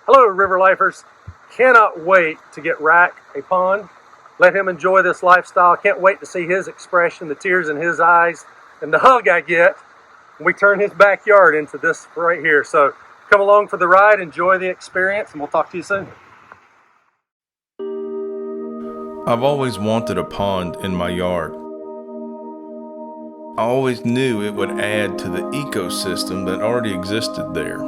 Hello, River Lifers. Cannot wait to get Rack a pond. Let him enjoy this lifestyle. Can't wait to see his expression, the tears in his eyes, and the hug I get when we turn his backyard into this right here. So come along for the ride, enjoy the experience, and we'll talk to you soon. I've always wanted a pond in my yard. I always knew it would add to the ecosystem that already existed there.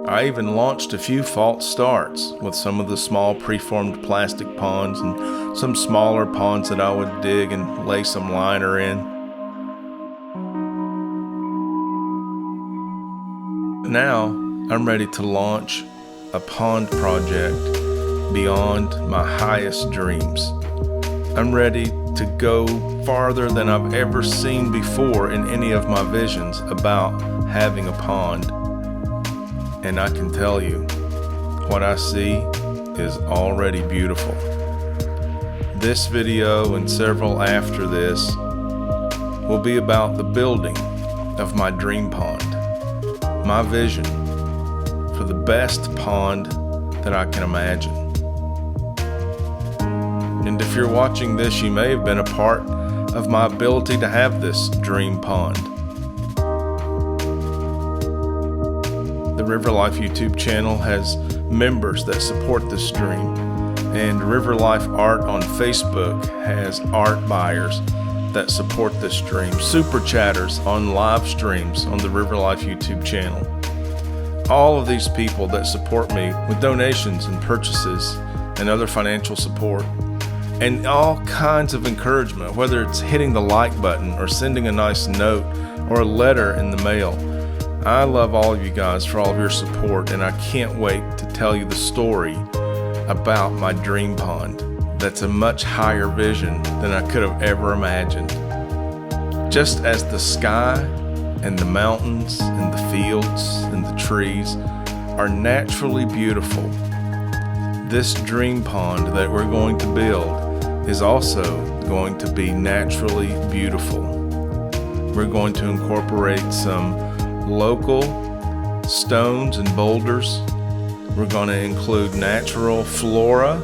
I even launched a few false starts with some of the small preformed plastic ponds and some smaller ponds that I would dig and lay some liner in. Now I'm ready to launch a pond project beyond my highest dreams. I'm ready to go farther than I've ever seen before in any of my visions about having a pond. And I can tell you, what I see is already beautiful. This video and several after this will be about the building of my dream pond, my vision for the best pond that I can imagine. And if you're watching this, you may have been a part of my ability to have this dream pond. The River Life YouTube channel has members that support this dream, and River Life Art on Facebook has art buyers that support this dream, super chatters on live streams on the River Life YouTube channel. All of these people that support me with donations and purchases and other financial support, and all kinds of encouragement, whether it's hitting the like button or sending a nice note or a letter in the mail. I love all of you guys for all of your support, and I can't wait to tell you the story about my dream pond that's a much higher vision than I could have ever imagined. Just as the sky and the mountains and the fields and the trees are naturally beautiful, this dream pond that we're going to build is also going to be naturally beautiful. We're going to incorporate some local stones and boulders. We're going to include natural flora,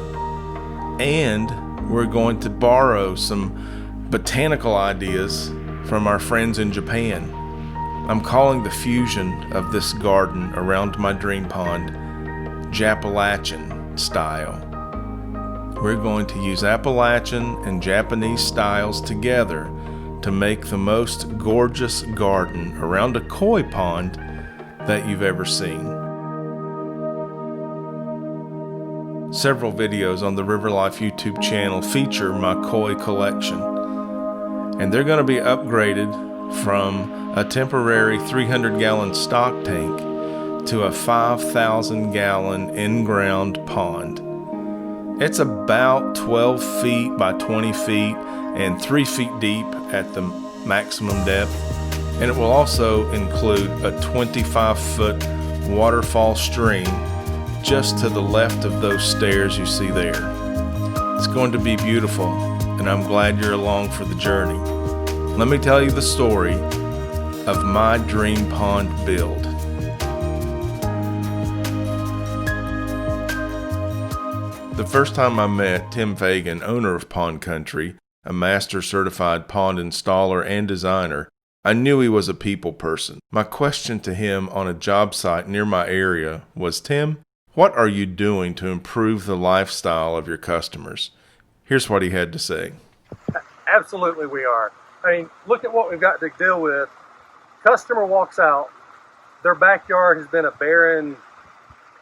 and we're going to borrow some botanical ideas from our friends in Japan. I'm calling the fusion of this garden around my dream pond Appalachian style. We're going to use Appalachian and Japanese styles together to make the most gorgeous garden around a koi pond that you've ever seen. Several videos on the River Life YouTube channel feature my koi collection, and they're going to be upgraded from a temporary 300-gallon stock tank to a 5,000-gallon in-ground pond. It's about 12 feet by 20 feet and 3 feet deep at the maximum depth, and it will also include a 25-foot waterfall stream just to the left of those stairs you see there. It's going to be beautiful, and I'm glad you're along for the journey. Let me tell you the story of my dream pond build. The first time I met Tim Fagan, owner of Pond Country, a master certified pond installer and designer, I knew he was a people person. My question to him on a job site near my area was, "Tim, what are you doing to improve the lifestyle of your customers?" Here's what he had to say. Absolutely we are. I mean, look at what we've got to deal with. Customer walks out, their backyard has been a barren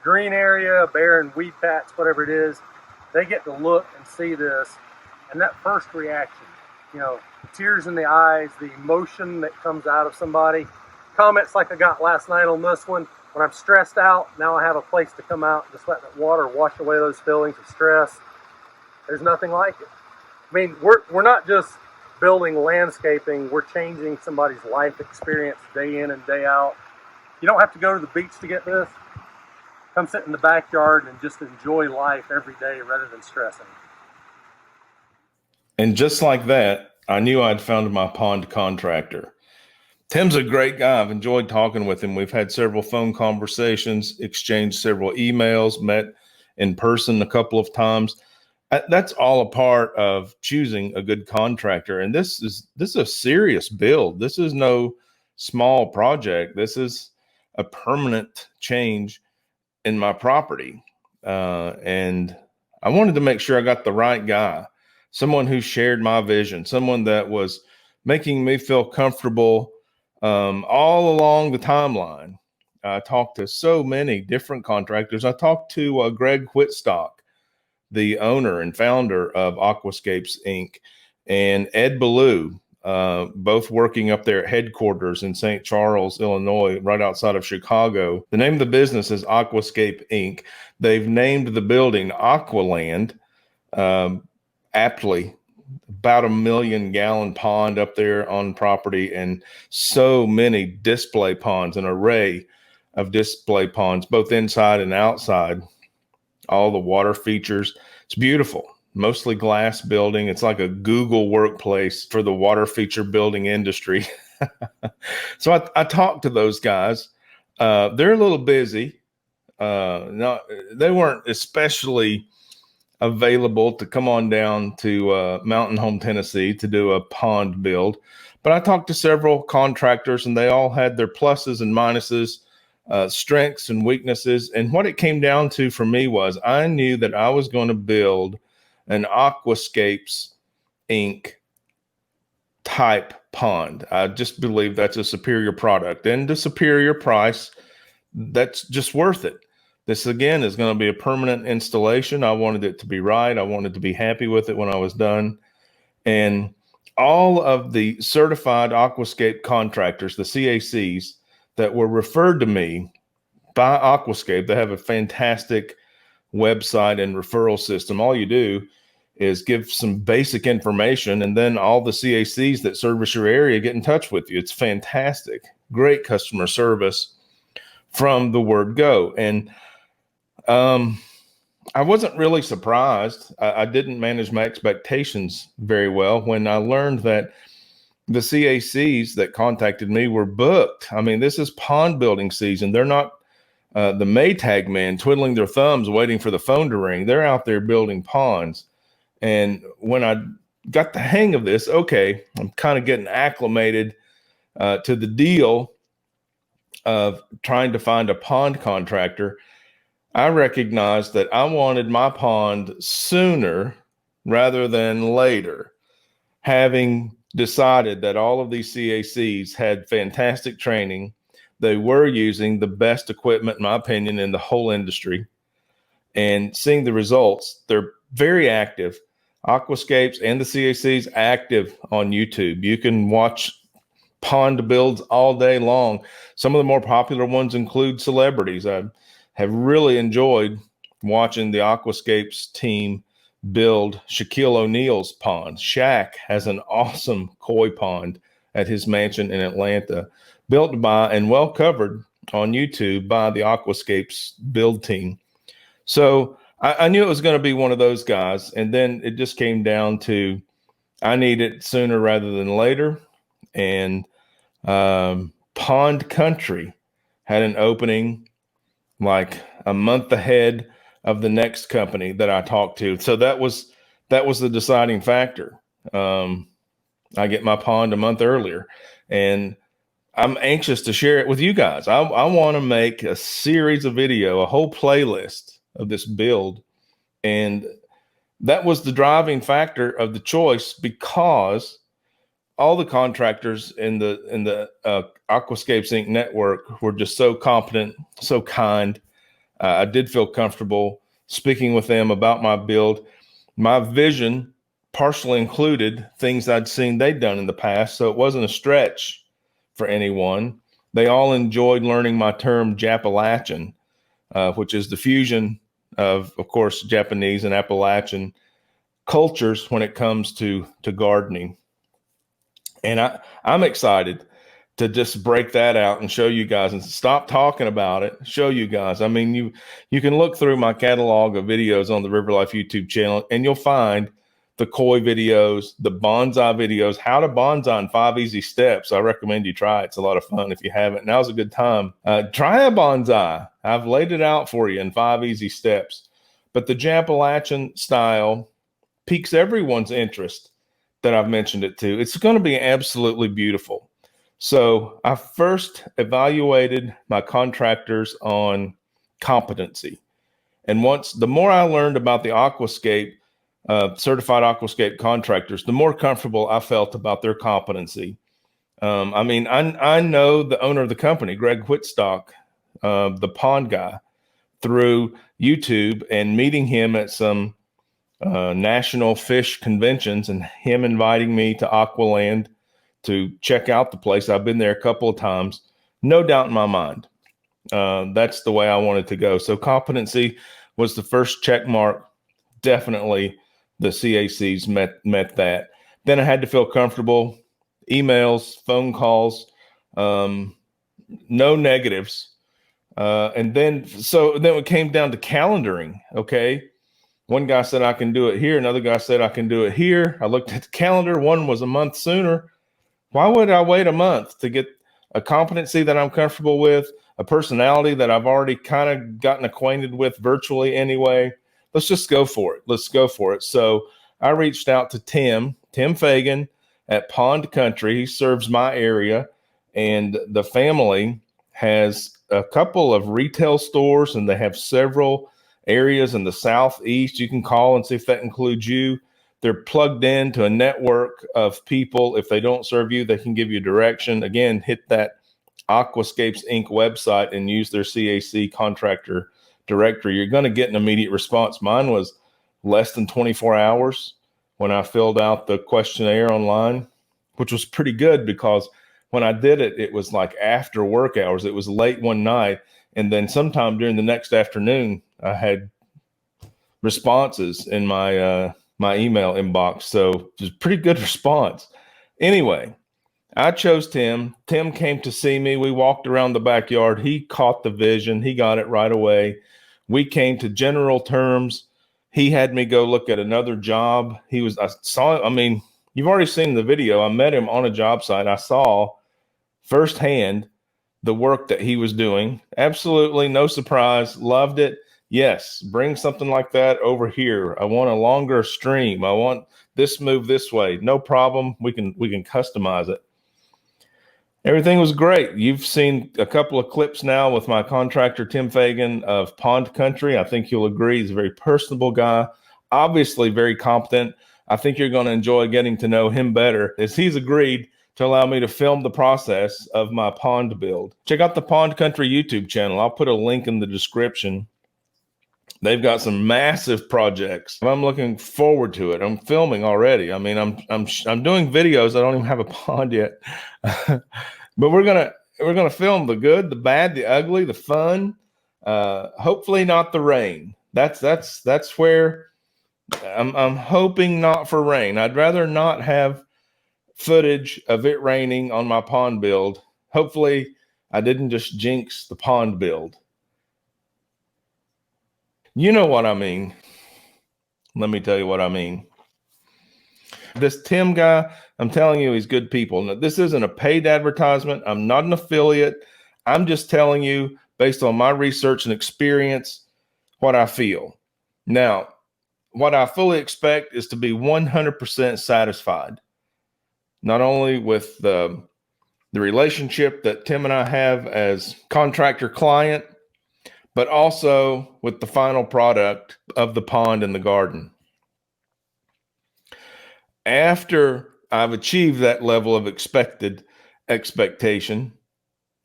green area, a barren weed patch, whatever it is. They get to look and see this, and that first reaction, tears in the eyes, the emotion that comes out of somebody, comments like I got last night on this one. When I'm stressed out, now I have a place to come out and just let that water wash away those feelings of stress. There's nothing like it. I mean, we're not just building landscaping, we're changing somebody's life experience day in and day out. You don't have to go to the beach to get this. Come sit in the backyard and just enjoy life every day rather than stressing. And just like that, I knew I'd found my pond contractor. Tim's a great guy. I've enjoyed talking with him. We've had several phone conversations, exchanged several emails, met in person a couple of times. That's all a part of choosing a good contractor. And this is a serious build. This is no small project. This is a permanent change in my property. And I wanted to make sure I got the right guy, someone who shared my vision, someone that was making me feel comfortable all along the timeline. I talked to so many different contractors. I talked to Greg Whitstock, the owner and founder of Aquascapes Inc., and Ed Ballou, both working up there at headquarters in St. Charles, Illinois, right outside of Chicago. The name of the business is Aquascape Inc. They've named the building Aqualand, aptly. About 1 million gallon pond up there on property, and so many display ponds, an array of display ponds, both inside and outside. All the water features. It's beautiful, mostly glass building. It's like a Google workplace for the water feature building industry. So I talked to those guys. They're a little busy. They weren't especially available to come on down to Mountain Home, Tennessee to do a pond build. But I talked to several contractors, and they all had their pluses and minuses, strengths and weaknesses. And what it came down to for me was I knew that I was going to build an Aquascapes Inc. type pond. I just believe that's a superior product, and the superior price, that's just worth it. This, again, is going to be a permanent installation. I wanted it to be right. I wanted to be happy with it when I was done. And all of the certified aquascape contractors, the CACs, that were referred to me by Aquascape, they have a fantastic website and referral system. All you do is give some basic information, and then all the CACs that service your area get in touch with you. It's fantastic. Great customer service from the word go. And I wasn't really surprised. I didn't manage my expectations very well when I learned that the CACs that contacted me were booked. I mean, this is pond building season. They're not the Maytag man twiddling their thumbs waiting for the phone to ring. They're out there building ponds. And when I got the hang of this, okay, I'm kind of getting acclimated to the deal of trying to find a pond contractor. I recognized that I wanted my pond sooner rather than later, having decided that all of these CACs had fantastic training. They were using the best equipment, in my opinion, in the whole industry, and seeing the results. They're very active. Aquascapes and the CACs active on YouTube. You can watch pond builds all day long. Some of the more popular ones include celebrities. I have really enjoyed watching the Aquascapes team build Shaquille O'Neal's pond. Shaq has an awesome koi pond at his mansion in Atlanta, built by and well covered on YouTube by the Aquascapes build team. So I knew it was going to be one of those guys. And then it just came down to I need it sooner rather than later. And Pond Country had an opening like a month ahead of the next company that I talked to. So that was the deciding factor. I get my pond a month earlier, and I'm anxious to share it with you guys. I want to make a series of video, a whole playlist of this build. And that was the driving factor of the choice, because all the contractors in the Aquascapes Inc. network were just so competent, so kind. I did feel comfortable speaking with them about my build. My vision partially included things I'd seen they'd done in the past, so it wasn't a stretch for anyone. They all enjoyed learning my term Jappalachian, which is the fusion of course, Japanese and Appalachian cultures when it comes to gardening. And I'm excited to just break that out and show you guys and stop talking about it, show you guys. I mean, you can look through my catalog of videos on the River Life YouTube channel, and you'll find the koi videos, the bonsai videos, how to bonsai in 5 easy steps. I recommend you try it. It's a lot of fun if you haven't. Now's a good time. Try a bonsai. I've laid it out for you in 5 easy steps. But the Jappalachian style piques everyone's interest that I've mentioned it to. It's going to be absolutely beautiful. So I first evaluated my contractors on competency. And the more I learned about the aquascape, certified aquascape contractors, the more comfortable I felt about their competency. I know the owner of the company, Greg Whitstock, the pond guy, through YouTube and meeting him at some national fish conventions and him inviting me to Aqualand to check out the place. I've been there a couple of times. No doubt in my mind. That's the way I wanted to go. So competency was the first check mark. Definitely the CACs met that. Then I had to feel comfortable. Emails, phone calls, no negatives. And then it came down to calendaring. Okay. One guy said I can do it here. Another guy said I can do it here. I looked at the calendar. One was a month sooner. Why would I wait a month to get a competency that I'm comfortable with, a personality that I've already kind of gotten acquainted with virtually anyway? Let's just go for it. Let's go for it. So I reached out to Tim Fagan at Pond Country. He serves my area, and the family has a couple of retail stores, and they have several areas in the southeast. You can call and see if that includes you. They're plugged into a network of people. If they don't serve you, they can give you direction. Again, hit that Aquascapes Inc. website and use their CAC contractor directory. You're going to get an immediate response. Mine was less than 24 hours when I filled out the questionnaire online, which was pretty good because when I did it, it was like after work hours. It was late one night. And then sometime during the next afternoon, I had responses in my email inbox. So it was a pretty good response. Anyway, I chose Tim. Tim came to see me. We walked around the backyard. He caught the vision. He got it right away. We came to general terms. He had me go look at another job. You've already seen the video. I met him on a job site. I saw firsthand the work that he was doing. Absolutely no surprise. Loved it. Yes, bring something like that over here. I want a longer stream. I want this move this way. No problem. We can customize it. Everything was great. You've seen a couple of clips now with my contractor, Tim Fagan of Pond Country. I think you'll agree he's a very personable guy, obviously very competent. I think you're going to enjoy getting to know him better as he's agreed to allow me to film the process of my pond build. Check out the Pond Country YouTube channel. I'll put a link in the description. They've got some massive projects. I'm looking forward to it. I'm filming already. I'm doing videos. I don't even have a pond yet. But we're gonna film the good, the bad, the ugly, the fun. Hopefully not the rain. That's where I'm hoping not for rain. I'd rather not have footage of it raining on my pond build. Hopefully I didn't just jinx the pond build. You know what I mean. Let me tell you what I mean. This Tim guy, I'm telling you, he's good people. Now, this isn't a paid advertisement. I'm not an affiliate. I'm just telling you, based on my research and experience, what I feel. Now, what I fully expect is to be 100% satisfied, not only with the relationship that Tim and I have as contractor-client, but also with the final product of the pond and the garden. After I've achieved that level of expectation,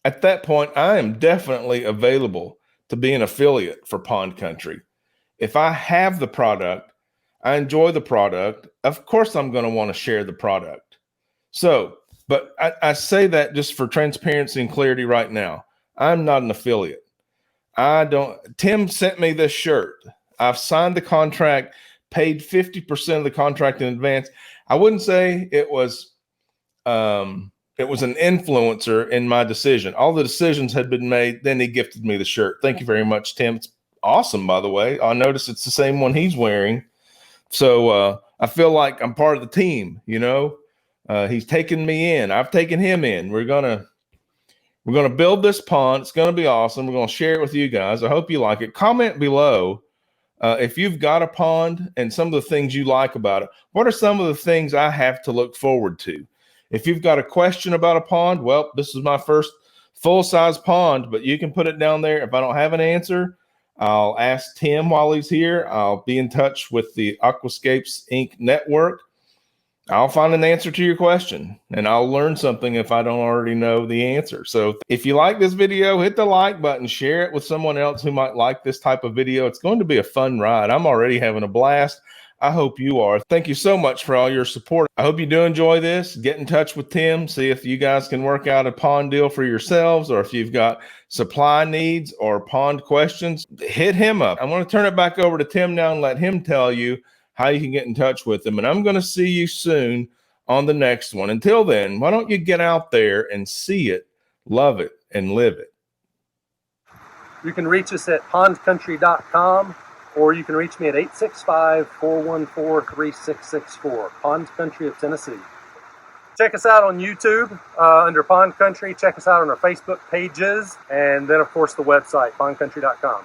at that point, I am definitely available to be an affiliate for Pond Country. If I have the product, I enjoy the product, of course I'm going to want to share the product. So, but I say that just for transparency and clarity right now. I'm not an affiliate. Tim sent me this shirt. I've signed the contract, paid 50% of the contract in advance. I wouldn't say it was an influencer in my decision. All the decisions had been made. Then he gifted me the shirt. Thank you very much, Tim. It's awesome, by the way. I noticed it's the same one he's wearing. So I feel like I'm part of the team, you know. He's taken me in. I've taken him in. We're gonna build this pond. It's gonna be awesome. We're gonna share it with you guys. I hope you like it. Comment below if you've got a pond and some of the things you like about it. What are some of the things I have to look forward to? If you've got a question about a pond, well, this is my first full-size pond, but you can put it down there. If I don't have an answer, I'll ask Tim while he's here. I'll be in touch with the Aquascapes Inc. network. I'll find an answer to your question, and I'll learn something if I don't already know the answer. So if you like this video, hit the like button, share it with someone else who might like this type of video. It's going to be a fun ride. I'm already having a blast. I hope you are. Thank you so much for all your support. I hope you do enjoy this. Get in touch with Tim. See if you guys can work out a pond deal for yourselves, or if you've got supply needs or pond questions, hit him up. I want to turn it back over to Tim now and let him tell you how you can get in touch with him. And I'm going to see you soon on the next one. Until then, why don't you get out there and see it, love it, and live it. You can reach us at pondcountry.com, or you can reach me at 865-414-3664, Pond Country of Tennessee. Check us out on YouTube under Pond Country. Check us out on our Facebook pages, and then, of course, the website, pondcountry.com.